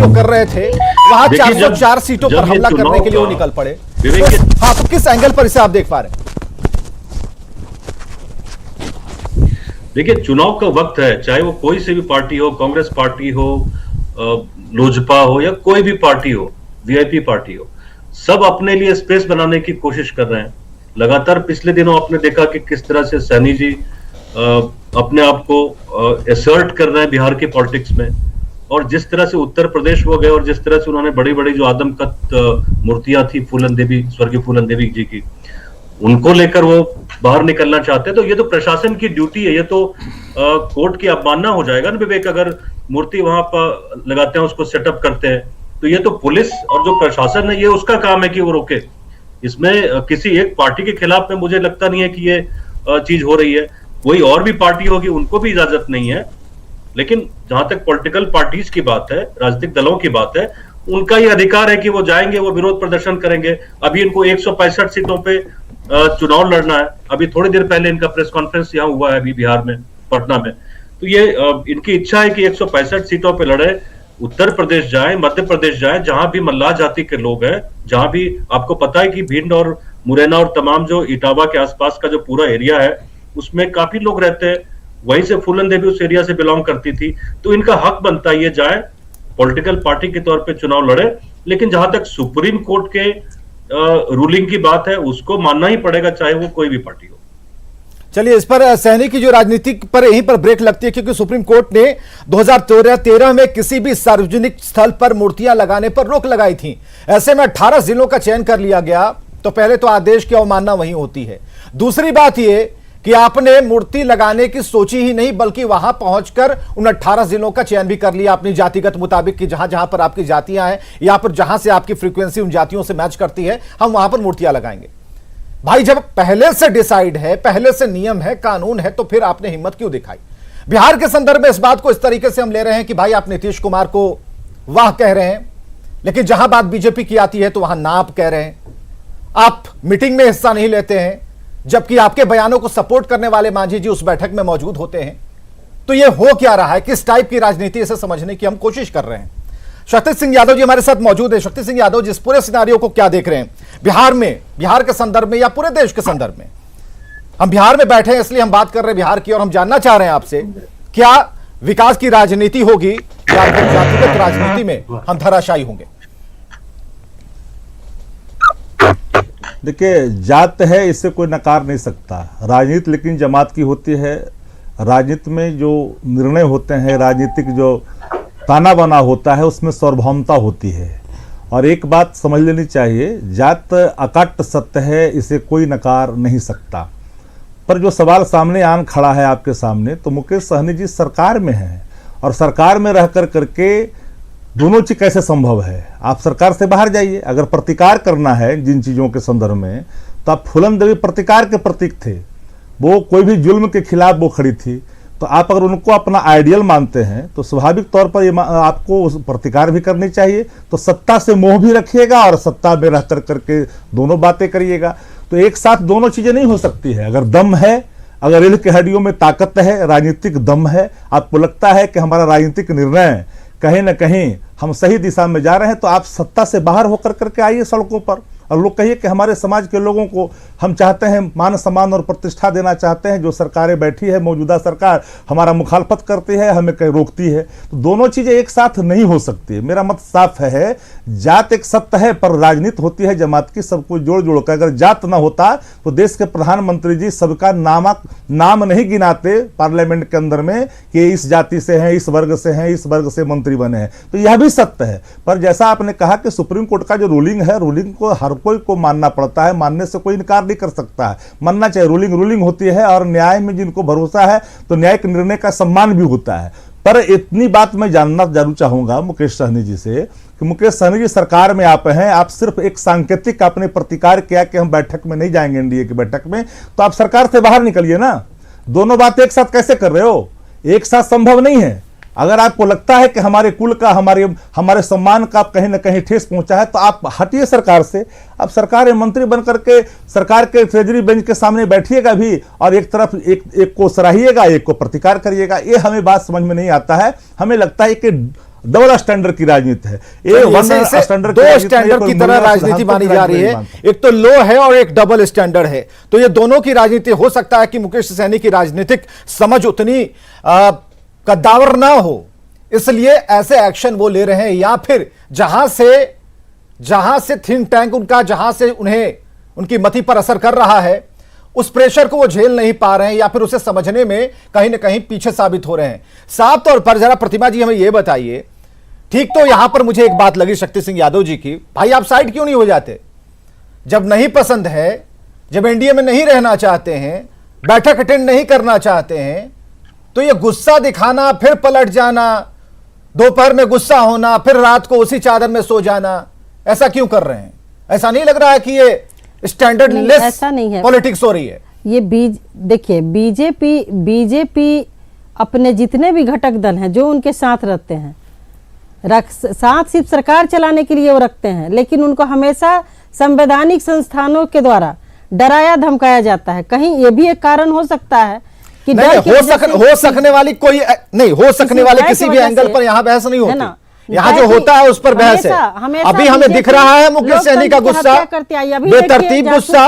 जो कर रहे थे वहां 404 सीटों पर हमला करने के लिए वो निकल पड़े। तो हाँ, तो किस एंगल पर इसे आप देख पा रहे हैं? देखिए, चुनाव का वक्त है, चाहे वो कोई सी भी पार्टी हो, कांग्रेस पार्टी हो, लोजपा हो या कोई भी पार्टी हो, वीआईपी पार्टी हो, सब अपने लिए स्पेस बनाने की कोशिश कर रहे हैं। लगातार पिछले दिनों आपने देखा कि किस तरह से सैनी जी अपने आप को एसर्ट कर रहे हैं बिहार की पॉलिटिक्स में, और जिस तरह से उत्तर प्रदेश वो गए और जिस तरह से उन्होंने बड़ी बड़ी जो आदमकद मूर्तियां थी फूलन देवी, स्वर्गीय फूलन देवी जी की, उनको लेकर वो बाहर निकलना चाहते हैं। तो ये तो प्रशासन की ड्यूटी है, ये तो कोर्ट की अवमानना हो जाएगा ना विवेक, अगर मूर्ति वहां पर लगाते हैं, उसको सेटअप करते हैं, तो ये तो पुलिस और जो प्रशासन है ये उसका काम है कि वो रोके। इसमें किसी एक पार्टी के खिलाफ में मुझे लगता नहीं है कि ये चीज हो रही है। कोई और भी पार्टी होगी, उनको भी इजाजत नहीं है, लेकिन जहां तक पॉलिटिकल पार्टीज की बात है, राजनीतिक दलों की बात है, उनका ये अधिकार है कि वो जाएंगे, वो विरोध प्रदर्शन करेंगे। अभी इनको 165 सीटों पे चुनाव लड़ना है। अभी थोड़ी देर पहले इनका प्रेस कॉन्फ्रेंस यहाँ हुआ है अभी बिहार में, पटना में। तो ये इनकी इच्छा है कि 165 सीटों पे लड़े, उत्तर प्रदेश जाए, मध्य प्रदेश जाए, जहां भी मल्लाह जाति के लोग हैं, जहां भी आपको पता है कि भिंड और मुरैना और तमाम जो इटावा के आसपास का जो पूरा एरिया है उसमें काफी लोग रहते हैं, वहीं से फूलन देवी उस एरिया से बिलोंग करती थी। तो इनका हक बनता है ये जाए, पॉलिटिकल पार्टी के तौर पे चुनाव लड़े, लेकिन जहां तक सुप्रीम कोर्ट के रूलिंग की बात है उसको मानना ही पड़ेगा, चाहे वो कोई भी पार्टी हो। चलिए, इस पर सैनी की जो राजनीति पर यहीं पर ब्रेक लगती है, क्योंकि सुप्रीम कोर्ट ने 2013 में किसी भी सार्वजनिक स्थल पर मूर्तियां लगाने पर रोक लगाई थी। ऐसे में 18 जिलों का चयन कर लिया गया। तो पहले तो आदेश की अवमानना वहीं होती है। दूसरी बात यह कि आपने मूर्ति लगाने की सोची ही नहीं, बल्कि वहां पहुंचकर उन 18 जिलों का चयन भी कर लिया अपनी जातिगत मुताबिक कि जहां जहां पर आपकी जातियां हैं या पर जहां से आपकी फ्रीक्वेंसी उन जातियों से मैच करती है, हम वहां पर मूर्तियां लगाएंगे। भाई, जब पहले से डिसाइड है, पहले से नियम है, कानून है, तो फिर आपने हिम्मत क्यों दिखाई? बिहार के संदर्भ में इस बात को इस तरीके से हम ले रहे हैं कि भाई आप नीतीश कुमार को वाह कह रहे हैं, लेकिन जहां बात बीजेपी की आती है तो वहां ना आप कह रहे हैं। आप मीटिंग में हिस्सा नहीं लेते हैं, जबकि आपके बयानों को सपोर्ट करने वाले मांझी जी उस बैठक में मौजूद होते हैं। तो यह हो क्या रहा है? किस टाइप की राजनीति, इसे समझने की हम कोशिश कर रहे हैं। शक्ति सिंह यादव जी हमारे साथ मौजूद है। शक्ति सिंह यादव जी, इस पूरे सिनारियो को क्या देख रहे हैं बिहार में, बिहार के संदर्भ में या पूरे देश के संदर्भ में? हम बिहार में बैठे हैं इसलिए हम बात कर रहे हैं बिहार की, और हम जानना चाह रहे हैं आपसे, क्या विकास की राजनीति होगी या जातिगत राजनीति में हम धराशायी होंगे? देखिए, जात है, इससे कोई नकार नहीं सकता। राजनीति लेकिन जमात की होती है। राजनीति में जो निर्णय होते हैं, राजनीतिक जो ताना बाना होता है, उसमें सार्वभौमता होती है। और एक बात समझ लेनी चाहिए, जात अकट सत्य है, इसे कोई नकार नहीं सकता। पर जो सवाल सामने आन खड़ा है आपके सामने, तो मुकेश सहनी जी सरकार में हैं, और सरकार में रह करके दोनों चीज कैसे संभव है? आप सरकार से बाहर जाइए। अगर प्रतिकार करना है जिन चीज़ों के संदर्भ में, तो आप फूलन देवी प्रतिकार के प्रतीक थे। वो कोई भी जुल्म के खिलाफ वो खड़ी थी। तो आप अगर उनको अपना आइडियल मानते हैं तो स्वाभाविक तौर पर ये आपको प्रतिकार भी करनी चाहिए। तो सत्ता से मोह भी रखिएगा और सत्ता में रह करके दोनों बातें करिएगा। तो एक साथ दोनों चीज़ें नहीं हो सकती है। अगर दम है, अगर रीढ़ की हड्डियों में ताकत है, राजनीतिक दम है, आपको लगता है कि हमारा राजनीतिक निर्णय कहीं ना कहीं हम सही दिशा में जा रहे हैं, तो आप सत्ता से बाहर होकर करके आइए सड़कों पर और लोग कहिए कि हमारे समाज के लोगों को हम चाहते हैं, मान सम्मान और प्रतिष्ठा देना चाहते हैं। जो सरकारें बैठी है, मौजूदा सरकार हमारा मुखालफत करती है, हमें कहीं रोकती है। तो दोनों चीज़ें एक साथ नहीं हो सकती। मेरा मत साफ है, जात एक सत्य है, पर राजनीति होती है जमात की, सबको जोड़ जोड़ कर। अगर जात ना होता तो देश के प्रधानमंत्री जी सबका नाम नहीं गिनाते पार्लियामेंट के अंदर में कि इस जाति से हैं, इस वर्ग से हैं, इस वर्ग से मंत्री बने हैं। तो यह भी सत्य है। पर जैसा आपने कहा कि सुप्रीम कोर्ट का जो रूलिंग है, रूलिंग को हर कोई को मानना पड़ता है, मानने से कोई इनकार नहीं कर सकता है, मानना चाहिए। रूलिंग होती है, और न्याय में जिनको भरोसा है तो न्यायिक निर्णय का सम्मान भी होता है। पर इतनी बात मैं जानना जरूर चाहूंगा मुकेश सहनी जी से कि मुकेश सहनी जी सरकार में आप हैं, आप सिर्फ एक सांकेतिक आपने प्रतिकार किया कि हम बैठक में नहीं जाएंगे, एनडीए की बैठक में, तो आप सरकार से बाहर निकलिए ना। दोनों बातें एक साथ कैसे कर रहे हो? एक साथ संभव नहीं है। अगर आपको लगता है कि हमारे कुल का, हमारे सम्मान का कहीं ना कहीं ठेस पहुंचा है, तो आप हटिए सरकार से। अब सरकार मंत्री बनकर के सरकार के ट्रेजरी बेंच के सामने बैठिएगा भी, और एक तरफ एक को सराहिएगा, एक को प्रतिकार करिएगा। ये हमें बात समझ में नहीं आता है। हमें लगता है कि डबल स्टैंडर्ड की राजनीति है। इसे वन दो स्टैंडर्ड की तरह राजनीति मानी जा रही है, एक तो लो है और एक डबल स्टैंडर्ड है। तो ये दोनों की राजनीति, हो सकता है कि मुकेश सैनी की राजनीतिक समझ उतनी कद्दावर ना हो, इसलिए ऐसे एक्शन वो ले रहे हैं, या फिर जहां से थिंक टैंक उनका, जहां से उन्हें उनकी मति पर असर कर रहा है, उस प्रेशर को वो झेल नहीं पा रहे हैं, या फिर उसे समझने में कहीं ना कहीं पीछे साबित हो रहे हैं। साफ तौर पर जरा प्रतिमा जी हमें यह बताइए, ठीक तो यहां पर मुझे एक बात लगी शक्ति सिंह यादव जी की, भाई आप साइड क्यों नहीं हो जाते? जब नहीं पसंद है, जब एनडीए में नहीं रहना चाहते हैं, बैठक अटेंड नहीं करना चाहते हैं, तो ये गुस्सा दिखाना, फिर पलट जाना, दोपहर में गुस्सा होना, फिर रात को उसी चादर में सो जाना, ऐसा क्यों कर रहे हैं? ऐसा नहीं लग रहा है कि ये स्टैंडर्ड लेस पॉलिटिक्स हो रही है? ये देखिए, बीजेपी अपने जितने भी घटक दल हैं जो उनके साथ रहते हैं, साथ सिर्फ सरकार चलाने के लिए वो रखते हैं, लेकिन उनको हमेशा संवैधानिक संस्थानों के द्वारा डराया धमकाया जाता है। कहीं ये भी एक कारण हो सकता है कि हो सकने वाली कोई नहीं, हो सकने वाले किसी भी एंगल पर यहाँ बहस नहीं होती, यहाँ जो होता है उस पर बहस है। अभी हमें दिख रहा है मुकेश सैनी का गुस्सा, बेतरतीब गुस्सा,